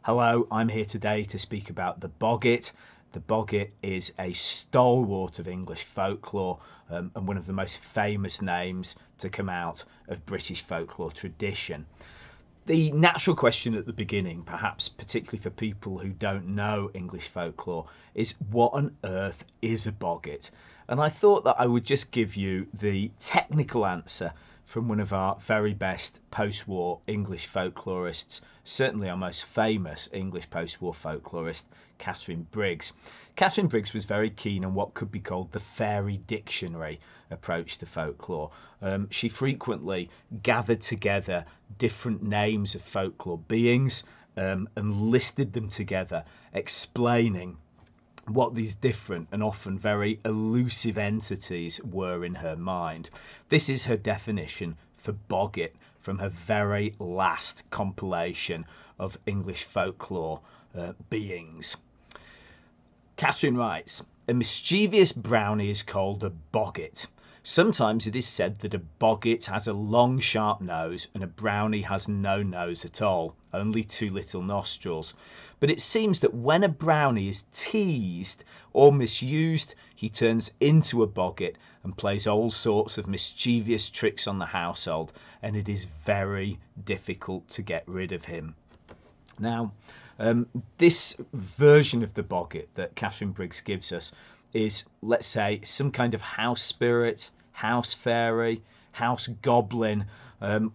Hello, I'm here today to speak about the Boggart. The Boggart is a stalwart of English folklore and one of the most famous names to come out of British folklore tradition. The natural question at the beginning, perhaps particularly for people who don't know English folklore, is what on earth is a Boggart? And I thought that I would just give you the technical answer from one of our very best post-war English folklorists, certainly our most famous English post-war folklorist, Catherine Briggs. Catherine Briggs was very keen on what could be called the fairy dictionary approach to folklore. She frequently gathered together different names of folklore beings and listed them together, explaining what these different and often very elusive entities were in her mind. This is her definition for Boggart from her very last compilation of English folklore beings. Catherine writes, "A mischievous brownie is called a Boggart. Sometimes it is said that a Boggart has a long sharp nose and a brownie has no nose at all, only two little nostrils. But it seems that when a brownie is teased or misused, he turns into a Boggart and plays all sorts of mischievous tricks on the household, and it is very difficult to get rid of him." Now, this version of the Boggart that Catherine Briggs gives us is, let's say, some kind of house spirit, house fairy, house goblin.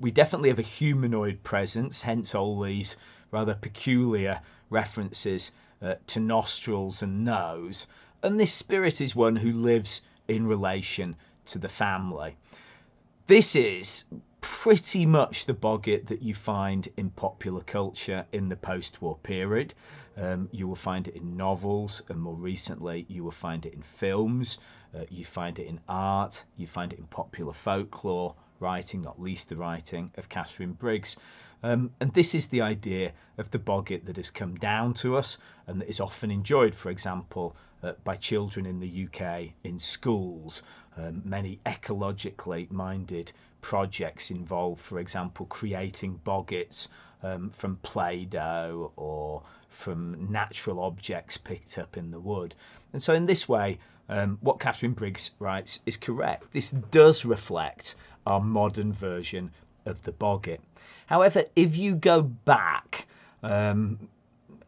We definitely have a humanoid presence, hence all these rather peculiar references to nostrils and nose. And this spirit is one who lives in relation to the family. This is pretty much the Boggart that you find in popular culture in the post-war period. You will find it in novels, and more recently you will find it in films, you find it in art, you find it in popular folklore writing, not least the writing of Catherine Briggs. And this is the idea of the Boggart that has come down to us and that is often enjoyed, for example, by children in the UK in schools. Many ecologically minded projects involve, for example, creating Boggarts from Play-Doh or from natural objects picked up in the wood. And so in this way, what Catherine Briggs writes is correct. This does reflect our modern version of the Boggart. However, if you go back,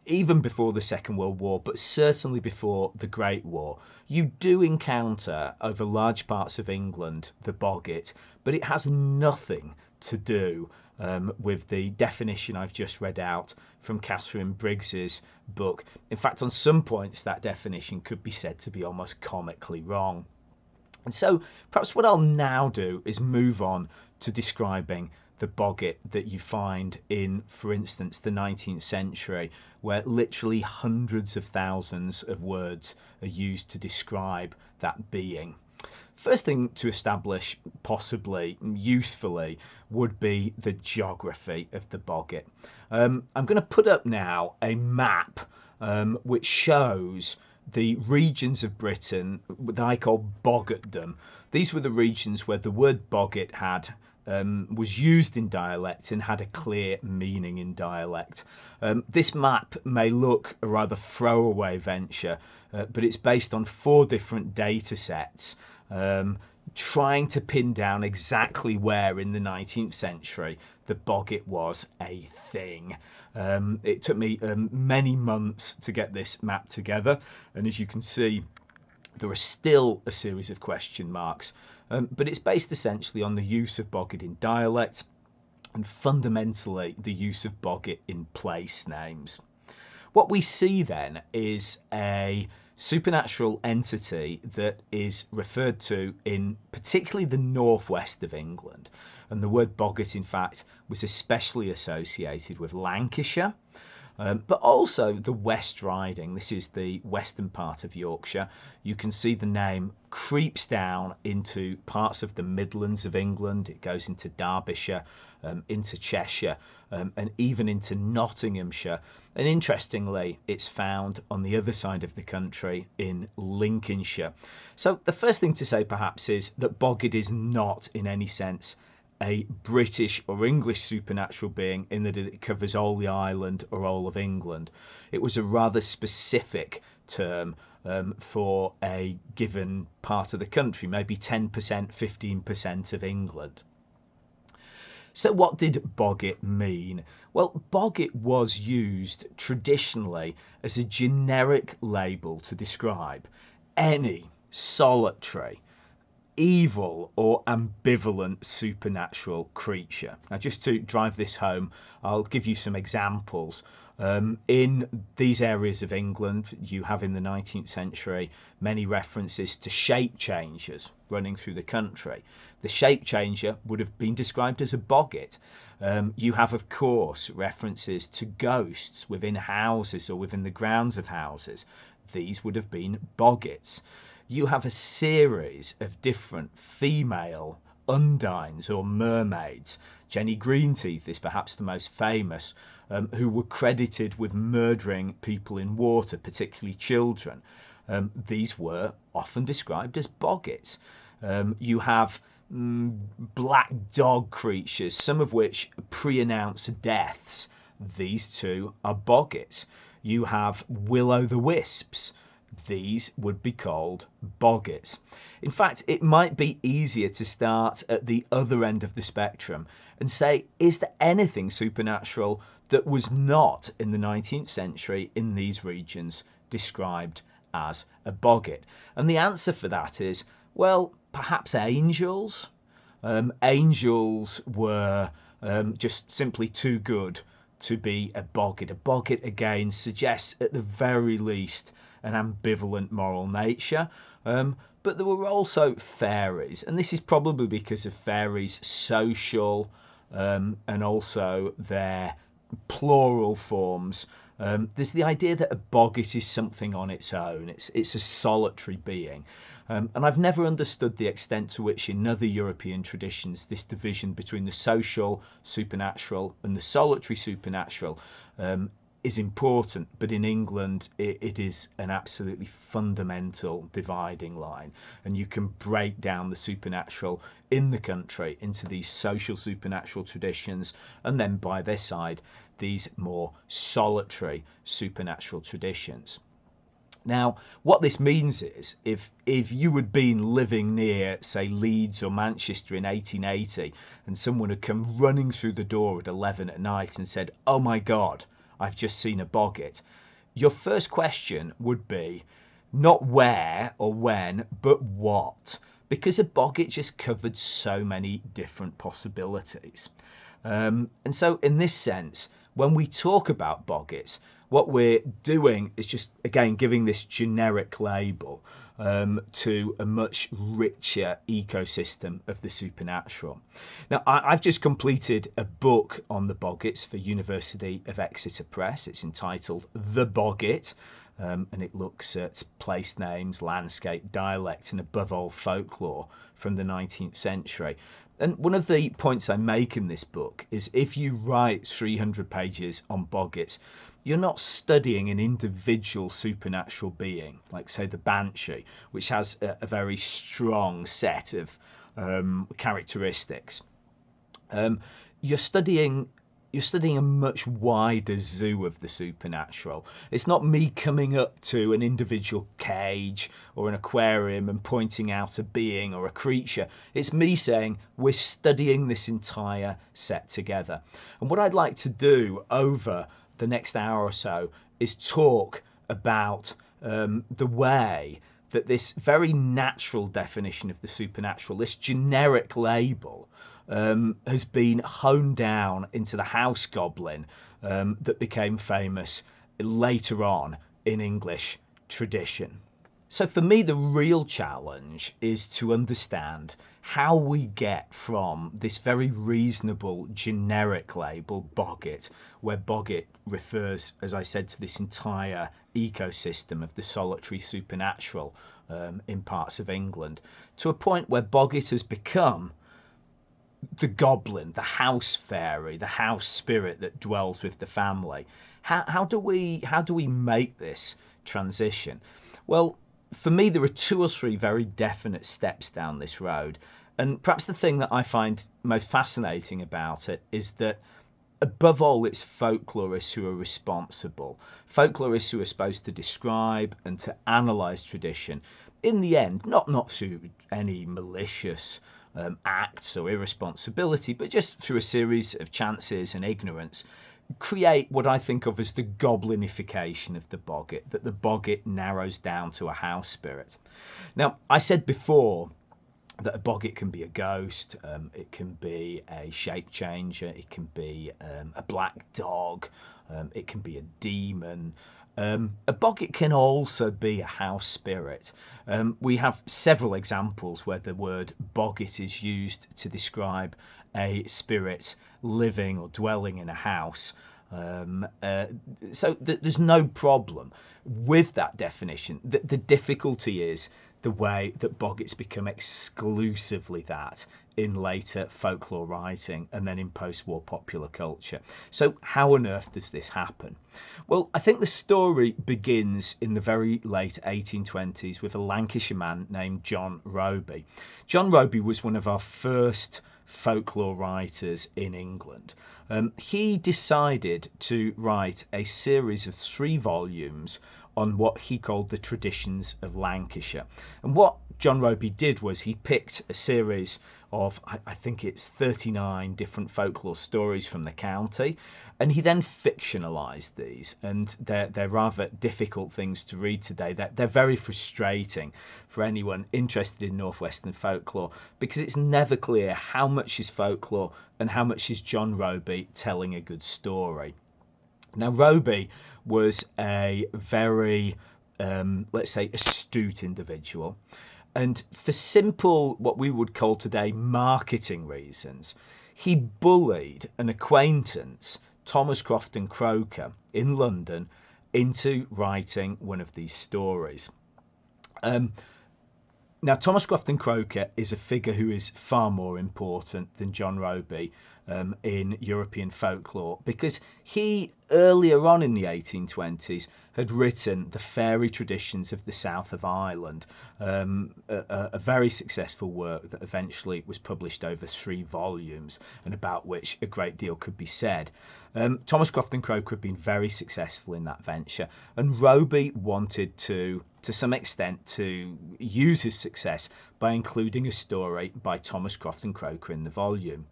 even before the Second World War, but certainly before the Great War, you do encounter over large parts of England the Boggart, but it has nothing to do with the definition I've just read out from Catherine Briggs's book. In fact, on some points that definition could be said to be almost comically wrong. And so perhaps what I'll now do is move on to describing the Boggart that you find in, for instance, the 19th century, where literally hundreds of thousands of words are used to describe that being. First thing to establish, possibly usefully, would be the geography of the Boggart. I'm going to put up now a map which shows the regions of Britain that I call Boggartdom. These were the regions where the word Boggart was used in dialect and had a clear meaning in dialect. This map may look a rather throwaway venture, but it's based on 4 different data sets, trying to pin down exactly where in the 19th century the Boggart was a thing. It took me many months to get this map together, and as you can see, there are still a series of question marks, but it's based essentially on the use of Boggart in dialect and fundamentally the use of Boggart in place names. What we see then is a supernatural entity that is referred to in particularly the northwest of England, and the word Boggart in fact was especially associated with Lancashire, but also the West Riding. This is the western part of Yorkshire. You can see the name creeps down into parts of the Midlands of England. It goes into Derbyshire, into Cheshire, and even into Nottinghamshire. And interestingly, it's found on the other side of the country in Lincolnshire. So the first thing to say perhaps is that Boggart is not in any sense a British or English supernatural being in that it covers all the island or all of England. It was a rather specific term for a given part of the country, maybe 10%, 15% of England. So what did Boggart mean? Well, Boggart was used traditionally as a generic label to describe any solitary, evil or ambivalent supernatural creature. Now, just to drive this home, I'll give you some examples. In these areas of England, you have in the 19th century many references to shape changers running through the country. The shape changer would have been described as a boggart. You have, of course, references to ghosts within houses or within the grounds of houses. These would have been boggarts. You have a series of different female undines or mermaids. Jenny Greenteeth is perhaps the most famous, who were credited with murdering people in water, particularly children. These were often described as boggarts. You have black dog creatures, some of which pre-announce deaths. These too are boggarts. You have will-o'-the-wisps. These would be called boggarts. In fact, it might be easier to start at the other end of the spectrum and say, is there anything supernatural that was not in the 19th century in these regions described as a boggart? And the answer for that is, well, perhaps angels. Angels were just simply too good to be a boggart. A boggart, again, suggests at the very least an ambivalent moral nature. But there were also fairies, and this is probably because of fairies' social and also their plural forms. There's the idea that a boggart is something on its own. It's a solitary being. And I've never understood the extent to which in other European traditions this division between the social supernatural and the solitary supernatural is important, but in England it is an absolutely fundamental dividing line, and you can break down the supernatural in the country into these social supernatural traditions, and then by their side these more solitary supernatural traditions. Now, what this means is, if you had been living near, say, Leeds or Manchester in 1880, and someone had come running through the door at 11 at night and said, "Oh my God, I've just seen a boggart," your first question would be not where or when, but what, because a boggart just covered so many different possibilities. And so in this sense, when we talk about boggarts, what we're doing is just, again, giving this generic label to a much richer ecosystem of the supernatural. Now, I've just completed a book on the boggarts for University of Exeter Press. It's entitled The Boggart, and it looks at place names, landscape, dialect, and above all folklore from the 19th century. And one of the points I make in this book is, if you write 300 pages on boggarts, you're not studying an individual supernatural being, like, say, the Banshee, which has a very strong set of characteristics. You're studying a much wider zoo of the supernatural. It's not me coming up to an individual cage or an aquarium and pointing out a being or a creature. It's me saying we're studying this entire set together. And what I'd like to do over the next hour or so is talk about the way that this very natural definition of the supernatural, this generic label, has been honed down into the house goblin that became famous later on in English tradition. So for me, the real challenge is to understand how we get from this very reasonable generic label, boggart, where boggart refers, as I said, to this entire ecosystem of the solitary supernatural in parts of England, to a point where boggart has become the goblin, the house fairy, the house spirit that dwells with the family. How do we make this transition? Well, for me, there are 2 or 3 very definite steps down this road, And perhaps the thing that I find most fascinating about it is that above all, it's folklorists who are responsible. Folklorists who are supposed to describe and to analyse tradition. In the end, not through any malicious acts or irresponsibility, but just through a series of chances and ignorance, create what I think of as the goblinification of the boggart, that the boggart narrows down to a house spirit. Now, I said before that a boggart can be a ghost, it can be a shape changer, it can be a black dog, it can be a demon. A boggart can also be a house spirit. We have several examples where the word boggart is used to describe a spirit living or dwelling in a house. So there's no problem with that definition. The difficulty is the way that boggarts become exclusively that in later folklore writing and then in post-war popular culture. So how on earth does this happen? Well, I think the story begins in the very late 1820s with a Lancashire man named John Roby. John Roby was one of our first folklore writers in England. He decided to write a series of 3 volumes on what he called the traditions of Lancashire. And what John Roby did was he picked a series of, I think it's 39 different folklore stories from the county, and he then fictionalised these. And they're rather difficult things to read today. They're very frustrating for anyone interested in Northwestern folklore, because it's never clear how much is folklore and how much is John Roby telling a good story. Now, Roby was a very, let's say, astute individual. And for simple, what we would call today, marketing reasons, he bullied an acquaintance, Thomas Crofton Croker, in London, into writing one of these stories. Now, Thomas Crofton Croker is a figure who is far more important than John Roby in European folklore, because he, earlier on in the 1820s, had written The Fairy Traditions of the South of Ireland, a very successful work that eventually was published over 3 volumes and about which a great deal could be said. Thomas Crofton Croker had been very successful in that venture, and Roby wanted to some extent, to use his success by including a story by Thomas Crofton Croker in the volume.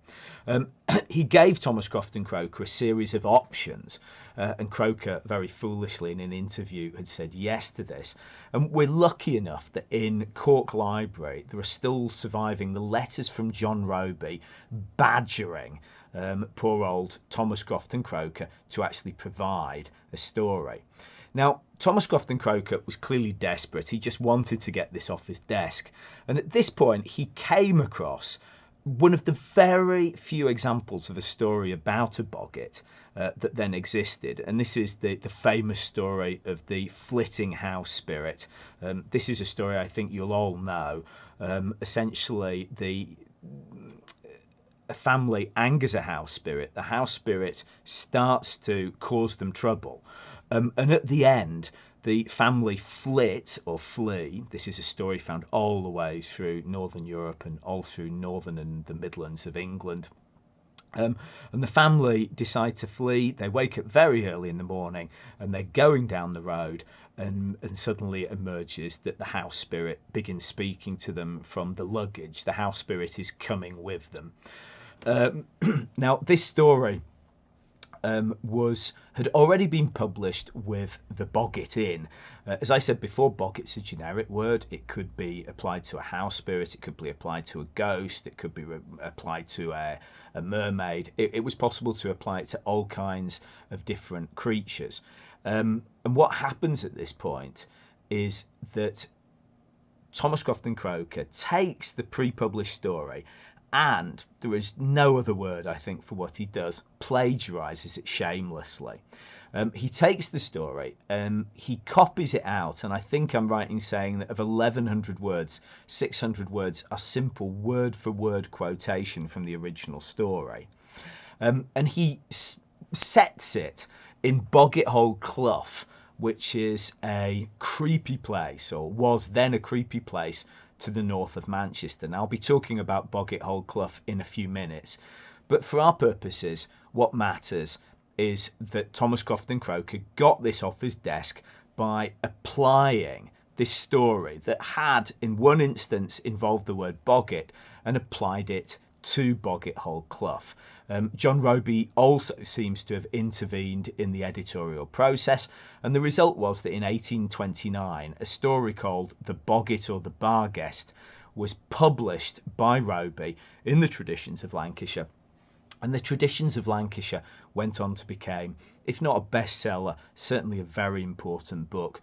He gave Thomas Crofton Croker a series of options, and Croker, very foolishly in an interview, had said yes to this. And we're lucky enough that in Cork Library there are still surviving the letters from John Roby badgering poor old Thomas Crofton Croker to actually provide a story. Now, Thomas Crofton Croker was clearly desperate. He just wanted to get this off his desk. And at this point, he came across one of the very few examples of a story about a boggart that then existed. And this is the famous story of the flitting house spirit. This is a story I think you'll all know. Essentially, a family angers a house spirit. The house spirit starts to cause them trouble. And at the end, the family flit or flee. This is a story found all the way through Northern Europe and all through Northern and the Midlands of England. And the family decide to flee. They wake up very early in the morning and they're going down the road, and suddenly it emerges that the house spirit begins speaking to them from the luggage. The house spirit is coming with them. Now, this story had already been published with the boggart in. As I said before, boggart's a generic word. It could be applied to a house spirit, it could be applied to a ghost, it could be applied to a mermaid. It was possible to apply it to all kinds of different creatures. And what happens at this point is that Thomas Crofton Croker takes the pre-published story, and there is no other word, I think, for what he does, plagiarises it shamelessly. He takes the story, he copies it out, and I think I'm right in saying that of 1,100 words, 600 words are simple word-for-word quotation from the original story. And he sets it in Boggart Hole Clough, which is a creepy place, or was then a creepy place, to the north of Manchester. Now, I'll be talking about Boggart Hole Clough in a few minutes, but for our purposes, what matters is that Thomas Crofton Croker got this off his desk by applying this story that had, in one instance, involved the word Boggart and applied it to Boggart Hole Clough. John Roby also seems to have intervened in the editorial process, and the result was that in 1829 a story called The Boggart or the Barguest was published by Roby in the Traditions of Lancashire. And the Traditions of Lancashire went on to become, if not a bestseller, certainly a very important book.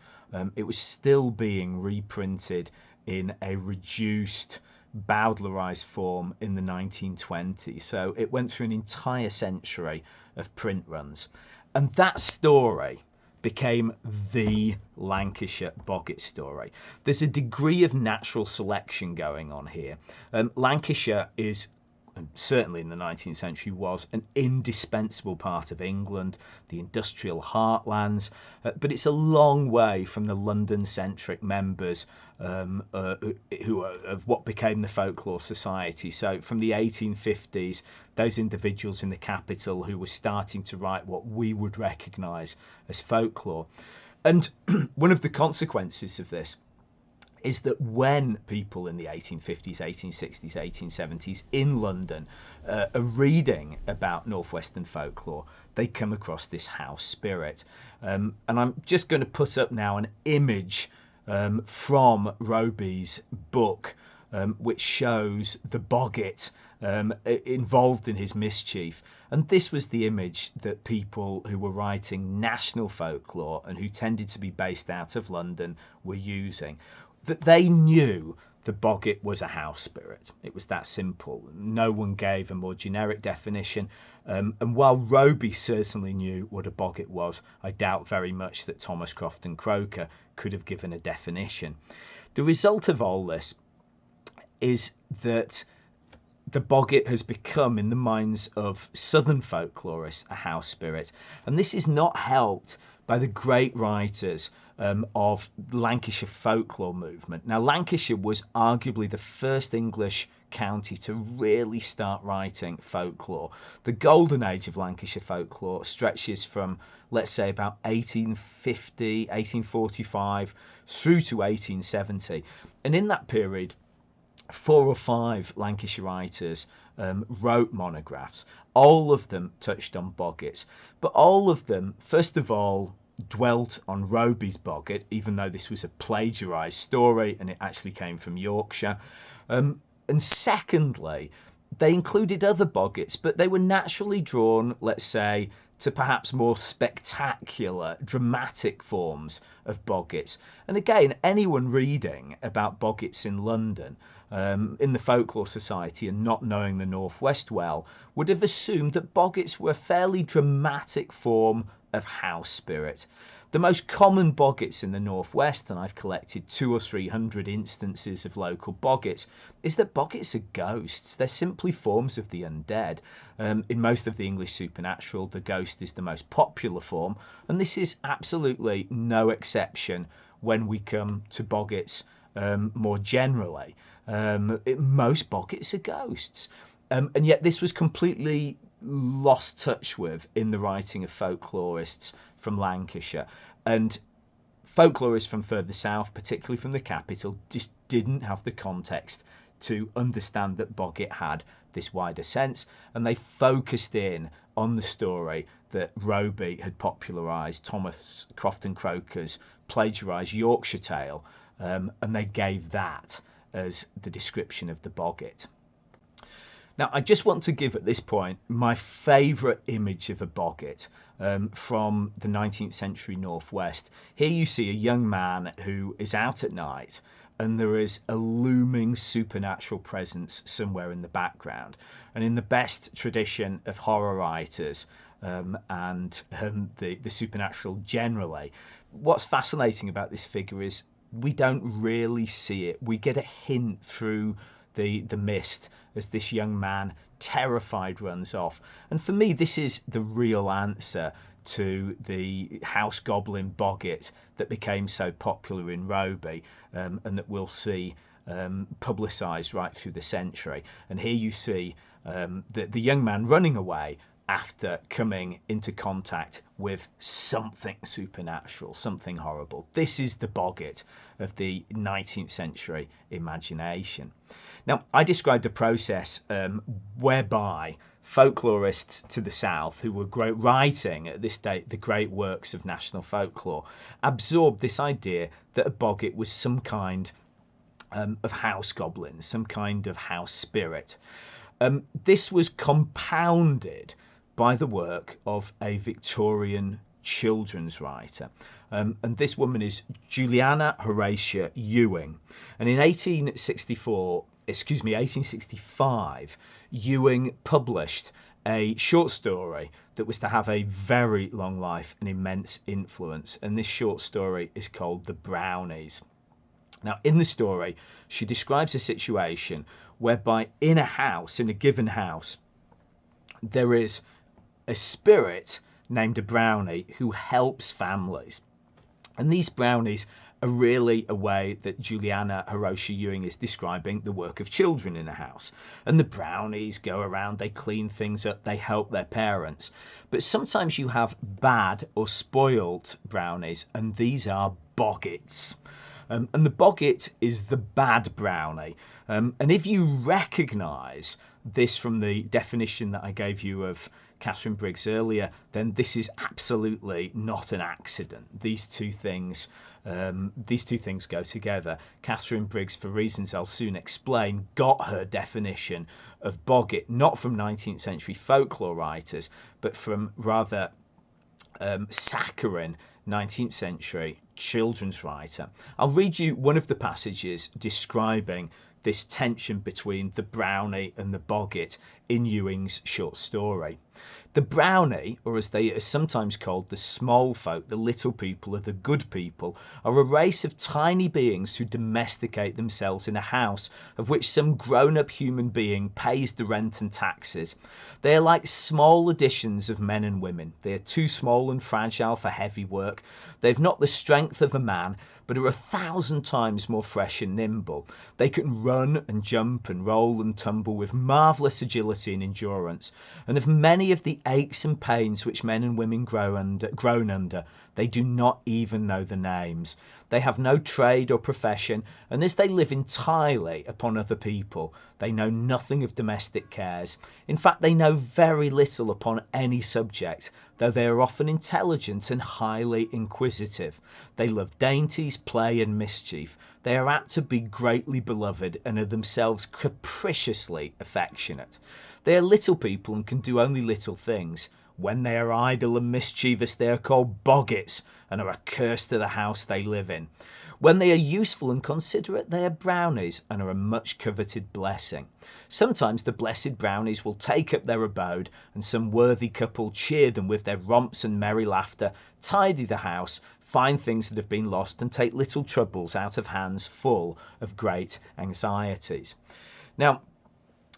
It was still being reprinted in a reduced, Bowdlerized form in the 1920s. So it went through an entire century of print runs. And that story became the Lancashire Boggart story. There's a degree of natural selection going on here. Lancashire is, and certainly in the 19th century, was an indispensable part of England, the industrial heartlands, but it's a long way from the London-centric members who are of what became the Folklore Society. So from the 1850s, those individuals in the capital who were starting to write what we would recognise as folklore. And one of the consequences of this is that when people in the 1850s, 1860s, 1870s in London are reading about Northwestern folklore, they come across this house spirit. And I'm just going to put up now an image from Roby's book, which shows the Boggart involved in his mischief. And this was the image that people who were writing national folklore and who tended to be based out of London were using. That they knew the Boggart was a house spirit. It was that simple. No one gave a more generic definition. And while Roby certainly knew what a Boggart was, I doubt very much that Thomas Crofton Croker could have given a definition. The result of all this is that the Boggart has become, in the minds of southern folklorists, a house spirit. And this is not helped by the great writers of Lancashire folklore movement. Now, Lancashire was arguably the first English county to really start writing folklore. The golden age of Lancashire folklore stretches from, let's say, about 1850, 1845 through to 1870. And in that period, 4 or 5 Lancashire writers wrote monographs. All of them touched on Boggarts, but all of them, first of all, dwelt on Roby's Boggart, even though this was a plagiarised story and it actually came from Yorkshire. And secondly, they included other Boggarts, but they were naturally drawn, let's say, to perhaps more spectacular, dramatic forms of Boggarts. And again, anyone reading about Boggarts in London, in the Folklore Society, and not knowing the Northwest well, would have assumed that Boggarts were a fairly dramatic form of house spirit. The most common Boggarts in the Northwest, and I've collected 200 or 300 instances of local Boggarts, is that Boggarts are ghosts. They're simply forms of the undead. In most of the English supernatural, the ghost is the most popular form, and this is absolutely no exception when we come to Boggarts more generally. Most Boggarts are ghosts. And yet this was completely lost touch with in the writing of folklorists from Lancashire. And folklorists from further south, particularly from the capital, just didn't have the context to understand that Boggart had this wider sense, and they focused in on the story that Roby had popularised, Thomas Crofton Croker's plagiarised Yorkshire tale, and they gave that as the description of the Boggart. Now, I just want to give at this point my favourite image of a Boggart from the 19th century Northwest. Here you see a young man who is out at night, and there is a looming supernatural presence somewhere in the background. And in the best tradition of horror writers and the supernatural generally, what's fascinating about this figure is we don't really see it. We get a hint through the mist as this young man, terrified, runs off. And for me, this is the real answer to the house goblin Boggart that became so popular in Roby, and that we'll see publicised right through the century. And here you see the young man running away after coming into contact with something supernatural, something horrible. This is the Boggart of the 19th century imagination. Now, I described a process whereby folklorists to the south, who were writing at this date the great works of national folklore, absorbed this idea that a Boggart was some kind of house goblin, some kind of house spirit. This was compounded by the work of a Victorian children's writer. And this woman is Juliana Horatia Ewing. And in 1865, Ewing published a short story that was to have a very long life and immense influence. And this short story is called The Brownies. Now, in the story, she describes a situation whereby in a house, in a given house, there is a spirit named a brownie who helps families. And these brownies are really a way that Juliana Horatia Ewing is describing the work of children in a house. And the brownies go around, they clean things up, they help their parents. But sometimes you have bad or spoiled brownies, and these are boggarts. And the boggart is the bad brownie. And if you recognise this from the definition that I gave you of Catherine Briggs earlier, then this is absolutely not an accident. These two things go together. Catherine Briggs, for reasons I'll soon explain, got her definition of boggart not from 19th century folklore writers, but from rather saccharine 19th century children's writer. I'll read you one of the passages describing this tension between the brownie and the boggart in Ewing's short story. The brownie, or as they are sometimes called, the small folk, the little people, or the good people, are a race of tiny beings who domesticate themselves in a house of which some grown-up human being pays the rent and taxes. They are like small editions of men and women. They are too small and fragile for heavy work. They've not the strength of a man, but are 1,000 times more fresh and nimble. They can run and jump and roll and tumble with marvellous agility and endurance, and of many of the aches and pains which men and women groan under, they do not even know the names. They have no trade or profession, and as they live entirely upon other people, they know nothing of domestic cares. In fact, they know very little upon any subject, though they are often intelligent and highly inquisitive. They love dainties, play, and mischief. They are apt to be greatly beloved and are themselves capriciously affectionate. They are little people and can do only little things. When they are idle and mischievous, they are called boggarts and are a curse to the house they live in. When they are useful and considerate, they are brownies and are a much coveted blessing. Sometimes the blessed brownies will take up their abode, and some worthy couple cheer them with their romps and merry laughter, tidy the house, find things that have been lost, and take little troubles out of hands full of great anxieties. Now,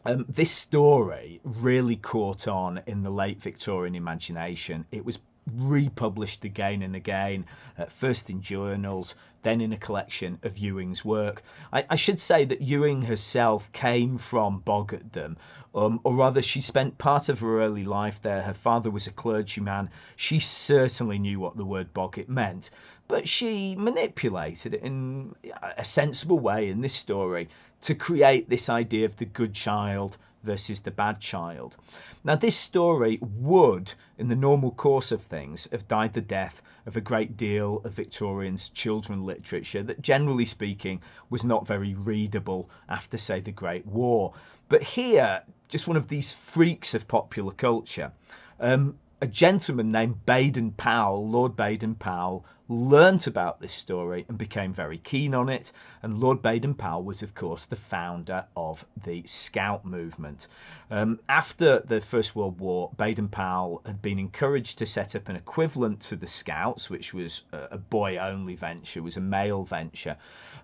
this story really caught on in the late Victorian imagination. It was republished again and again, first in journals, then in a collection of Ewing's work. I should say that Ewing herself came from Boggartdom, or rather she spent part of her early life there. Her father was a clergyman. She certainly knew what the word boggart meant, but she manipulated it in a sensible way in this story to create this idea of the good child versus the bad child. Now, this story would, in the normal course of things, have died the death of a great deal of Victorians' children's literature that, generally speaking, was not very readable after, say, the Great War. But here, just one of these freaks of popular culture, a gentleman named Baden-Powell, Lord Baden-Powell, learnt about this story and became very keen on it. And Lord Baden-Powell was, of course, the founder of the Scout movement. After the First World War, Baden-Powell had been encouraged to set up an equivalent to the Scouts, which was a boy-only venture, was a male venture.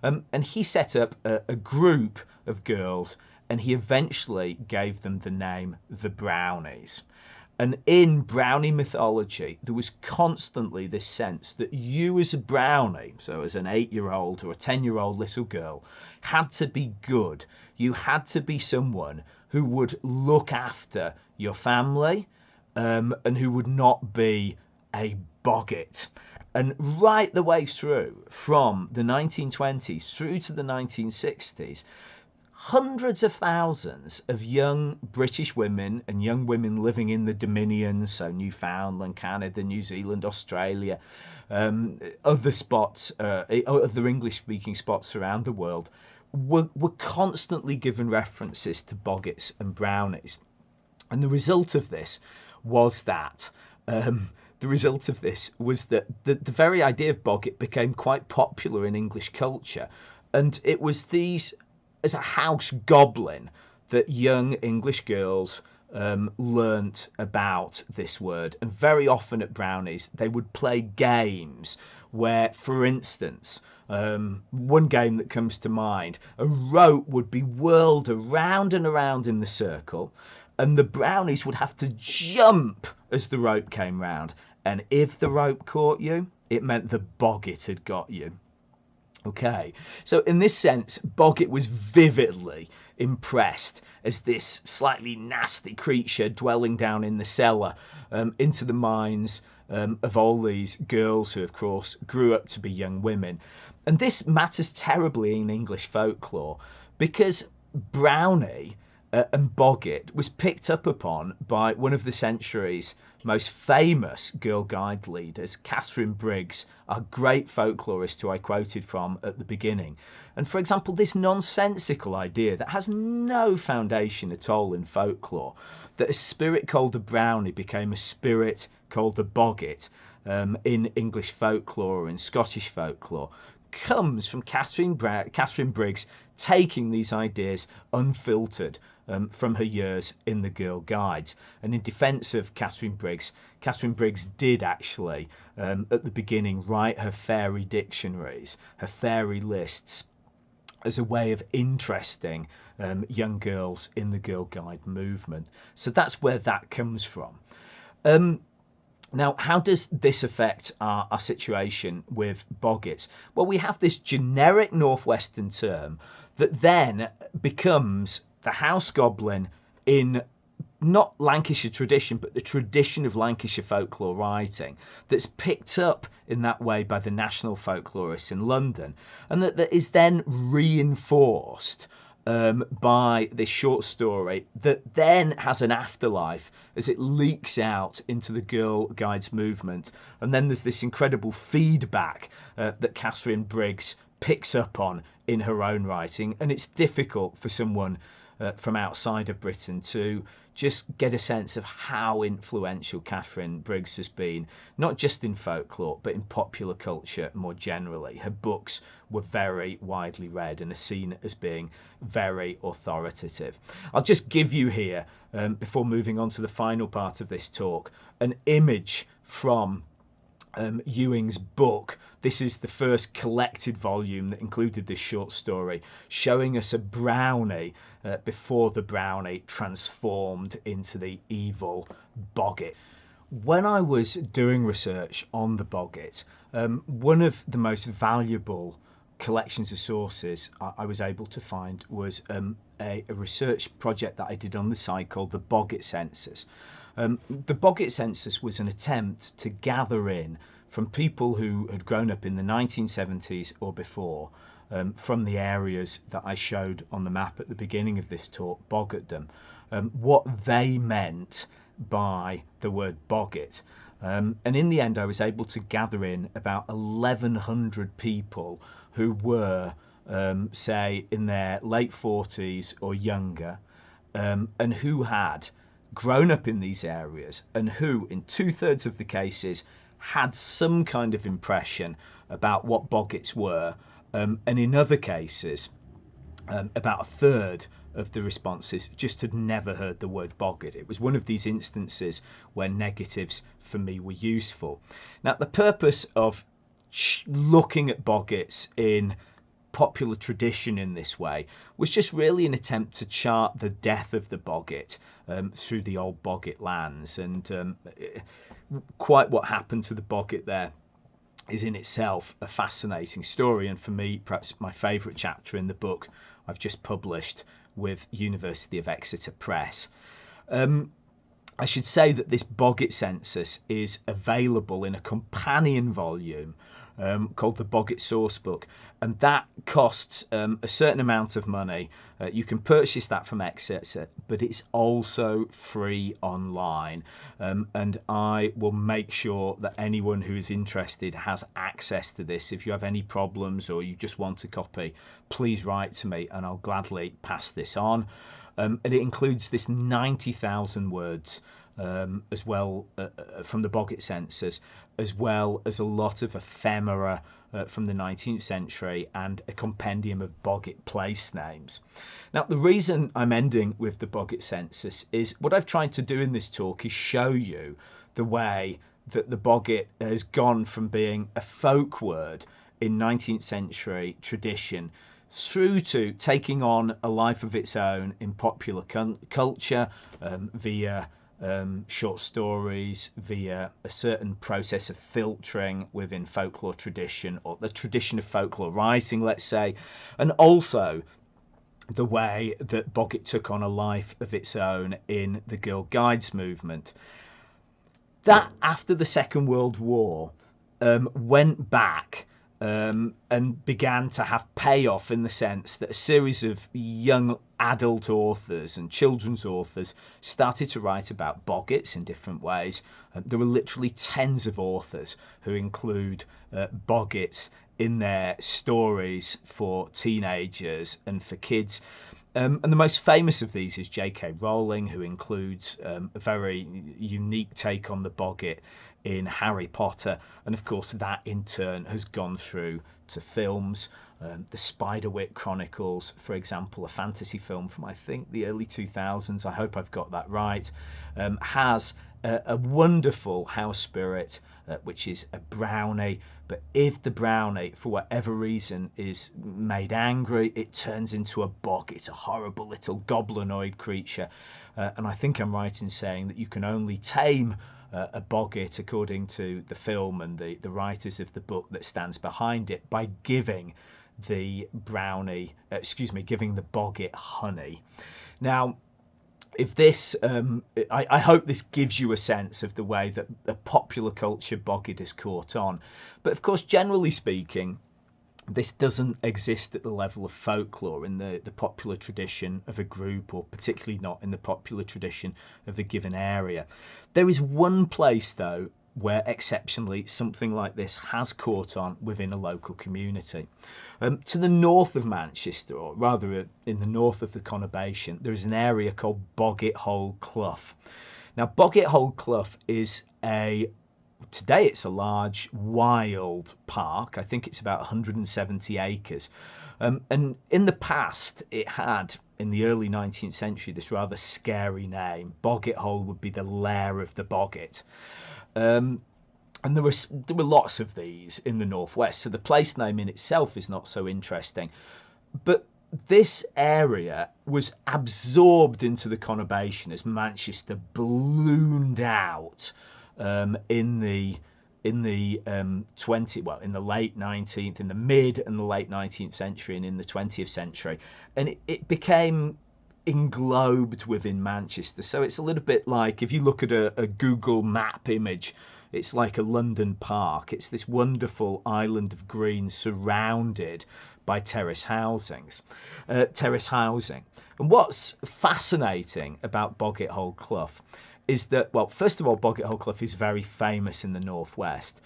And he set up a group of girls, and he eventually gave them the name the Brownies. And in Brownie mythology, there was constantly this sense that you as a Brownie, so as an 8-year-old or a 10-year-old little girl, had to be good. You had to be someone who would look after your family, and who would not be a boggart. And right the way through, from the 1920s through to the 1960s, hundreds of thousands of young British women and young women living in the Dominions, so Newfoundland, Canada, New Zealand, Australia, other spots, other English-speaking spots around the world, were constantly given references to boggarts and brownies. And the result of this was that the very idea of boggart became quite popular in English culture, and it was these, as a house goblin, that young English girls learnt about this word. And very often at Brownies they would play games where, for instance, one game that comes to mind, a rope would be whirled around and around in the circle, and the Brownies would have to jump as the rope came round. And if the rope caught you, it meant the boggart had got you. Okay, so in this sense, boggart was vividly impressed as this slightly nasty creature dwelling down in the cellar, into the minds of all these girls who, of course, grew up to be young women. And this matters terribly in English folklore because Brownie and boggart was picked up upon by one of the century's most famous girl guide leaders, Catherine Briggs, a great folklorist who I quoted from at the beginning. And for example, this nonsensical idea that has no foundation at all in folklore, that a spirit called a brownie became a spirit called a boggart in English folklore or in Scottish folklore, comes from Catherine Briggs taking these ideas unfiltered from her years in the Girl Guides. And in defence of Catherine Briggs did actually, at the beginning, write her fairy dictionaries, her fairy lists, as a way of interesting young girls in the Girl Guide movement. So that's where that comes from. Now, how does this affect our situation with boggarts? Well, we have this generic Northwestern term that then becomes the house goblin in not Lancashire tradition, but the tradition of Lancashire folklore writing, that's picked up in that way by the national folklorists in London, and that is then reinforced by this short story that then has an afterlife as it leaks out into the Girl Guides movement. And then there's this incredible feedback that Catherine Briggs picks up on in her own writing, and it's difficult for someone from outside of Britain to just get a sense of how influential Catherine Briggs has been, not just in folklore, but in popular culture more generally. Her books were very widely read and are seen as being very authoritative. I'll just give you here, before moving on to the final part of this talk, an image from Ewing's book. This is the first collected volume that included this short story, showing us a brownie before the brownie transformed into the evil boggart. When I was doing research on the boggart, one of the most valuable collections of sources I was able to find was a research project that I did on the site called the Boggart Census. The Boggart Census was an attempt to gather in from people who had grown up in the 1970s or before, from the areas that I showed on the map at the beginning of this talk, Boggartdom, what they meant by the word boggart. And in the end, I was able to gather in about 1,100 people who were, say, in their late 40s or younger, and who had grown up in these areas, and who, in 2/3 of the cases, had some kind of impression about what boggarts were, and in other cases, about 1/3 of the responses just had never heard the word boggart. It was one of these instances where negatives for me were useful. Now, the purpose of looking at boggarts in popular tradition in this way was just really an attempt to chart the death of the Boggart through the old Boggart lands. And quite what happened to the Boggart there is in itself a fascinating story, and for me perhaps my favourite chapter in the book I've just published with University of Exeter Press. I should say that this Boggart census is available in a companion volume called the Boggart Sourcebook, and that costs a certain amount of money. You can purchase that from Exeter, but it's also free online, and I will make sure that anyone who is interested has access to this. If you have any problems or you just want a copy, please write to me and I'll gladly pass this on. And it includes this 90,000 words as well from the Boggart census, as well as a lot of ephemera from the 19th century and a compendium of Boggart place names. Now, the reason I'm ending with the Boggart census is what I've tried to do in this talk is show you the way that the Boggart has gone from being a folk word in 19th century tradition through to taking on a life of its own in popular culture via short stories, via a certain process of filtering within folklore tradition, or the tradition of folklore writing, let's say, and also the way that Boggart took on a life of its own in the Girl Guides movement. That, after the Second World War, went back and began to have payoff in the sense that a series of young adult authors and children's authors started to write about Boggarts in different ways. There were literally tens of authors who include Boggarts in their stories for teenagers and for kids. And the most famous of these is J.K. Rowling, who includes a very unique take on the Boggart in Harry Potter, and of course that in turn has gone through to films. The Spiderwick Chronicles, for example, a fantasy film from I think the early 2000s, I hope I've got that right, has a wonderful house spirit, which is a brownie. But if the brownie, for whatever reason, is made angry, it turns into a Boggart, a horrible little goblinoid creature. And I think I'm right in saying that you can only tame a Boggart, according to the film and the writers of the book that stands behind it, by giving the brownie, giving the Boggart honey. Now, if this, I hope this gives you a sense of the way that the popular culture Boggart has caught on. But of course, generally speaking, this doesn't exist at the level of folklore in the popular tradition of a group, or particularly not in the popular tradition of a given area. There is one place, though, where exceptionally something like this has caught on within a local community. To the north of Manchester, or rather in the north of the conurbation, there is an area called Boggart Hole Clough. Now, Boggart Hole Clough is today it's a large wild park. I think it's about 170 acres. And in the past, it had, in the early 19th century, this rather scary name. Boggart Hole would be the lair of the Boggart. And there were lots of these in the northwest, so the place name in itself is not so interesting. But this area was absorbed into the conurbation as Manchester ballooned out in the late 19th, in the mid and the late 19th century, and in the 20th century, and it became englobed within Manchester. So it's a little bit like, if you look at a Google map image, it's like a London park. It's this wonderful island of green surrounded by terrace housing. And what's fascinating about Boggart Hole Clough is that, well, first of all, Boggart Hole Clough is very famous in the northwest.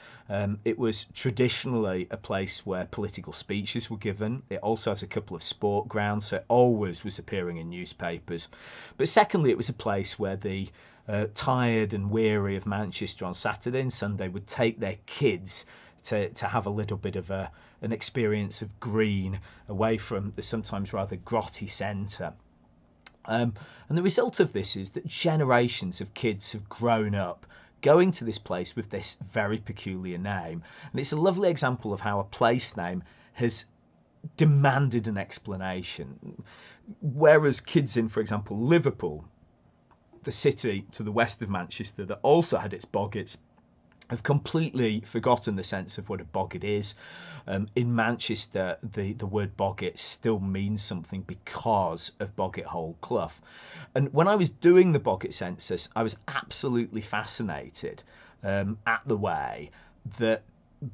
It was traditionally a place where political speeches were given. It also has a couple of sport grounds, so it always was appearing in newspapers. But secondly, it was a place where the tired and weary of Manchester on Saturday and Sunday would take their kids to have a little bit of an experience of green away from the sometimes rather grotty centre. And the result of this is that generations of kids have grown up going to this place with this very peculiar name. And it's a lovely example of how a place name has demanded an explanation. Whereas kids in, for example, Liverpool, the city to the west of Manchester that also had its boggarts, have completely forgotten the sense of what a boggart is. In Manchester, the word boggart still means something because of Boggart Hole Clough. And when I was doing the boggart census, I was absolutely fascinated at the way that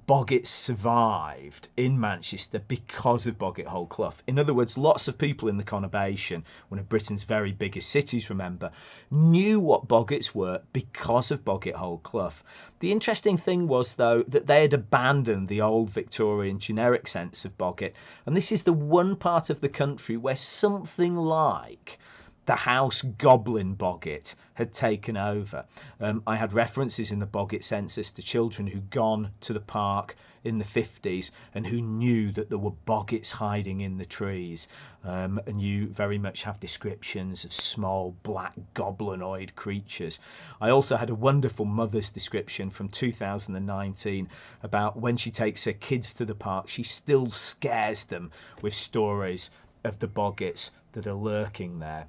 Boggart survived in Manchester because of Boggart Hole Clough. In other words, lots of people in the conurbation, one of Britain's very biggest cities, remember, knew what boggarts were because of Boggart Hole Clough. The interesting thing was, though, that they had abandoned the old Victorian generic sense of boggart, and this is the one part of the country where something like the house goblin boggart had taken over. I had references in the boggart census to children who'd gone to the park in the 50s and who knew that there were boggarts hiding in the trees. And you very much have descriptions of small black goblinoid creatures. I also had a wonderful mother's description from 2019 about when she takes her kids to the park, she still scares them with stories of the boggarts that are lurking there.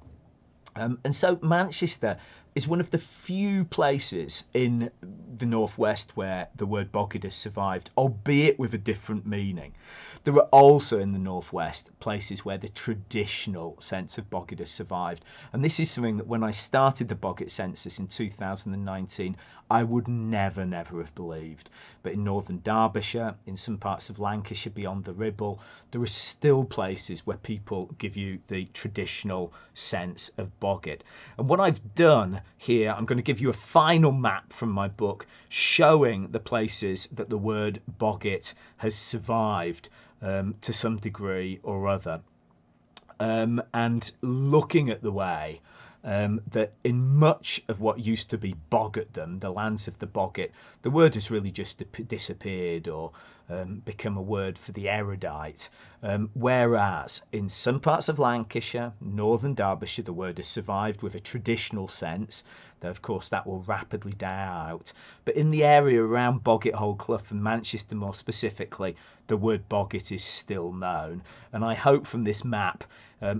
And so Manchester is one of the few places in the northwest where the word boggart has survived, albeit with a different meaning. There are also in the northwest places where the traditional sense of boggart has survived. And this is something that when I started the boggart census in 2019, I would never have believed. But in northern Derbyshire, in some parts of Lancashire beyond the Ribble, there are still places where people give you the traditional sense of boggart. And what I've done here, I'm going to give you a final map from my book showing the places that the word boggart has survived to some degree or other, and looking at the way that in much of what used to be Boggartdom, the lands of the boggart, the word has really just disappeared or become a word for the erudite. Whereas in some parts of Lancashire, northern Derbyshire, the word has survived with a traditional sense, though of course that will rapidly die out. But in the area around Boggart Hole Clough and Manchester more specifically, the word boggart is still known. And I hope from this map,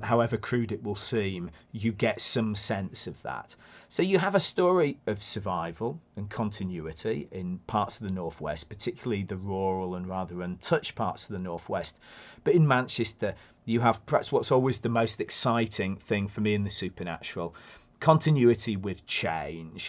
however crude it will seem, you get some sense of that. So you have a story of survival and continuity in parts of the northwest, particularly the rural and rather untouched parts of the northwest. But in Manchester, you have perhaps what's always the most exciting thing for me in the supernatural, continuity with change.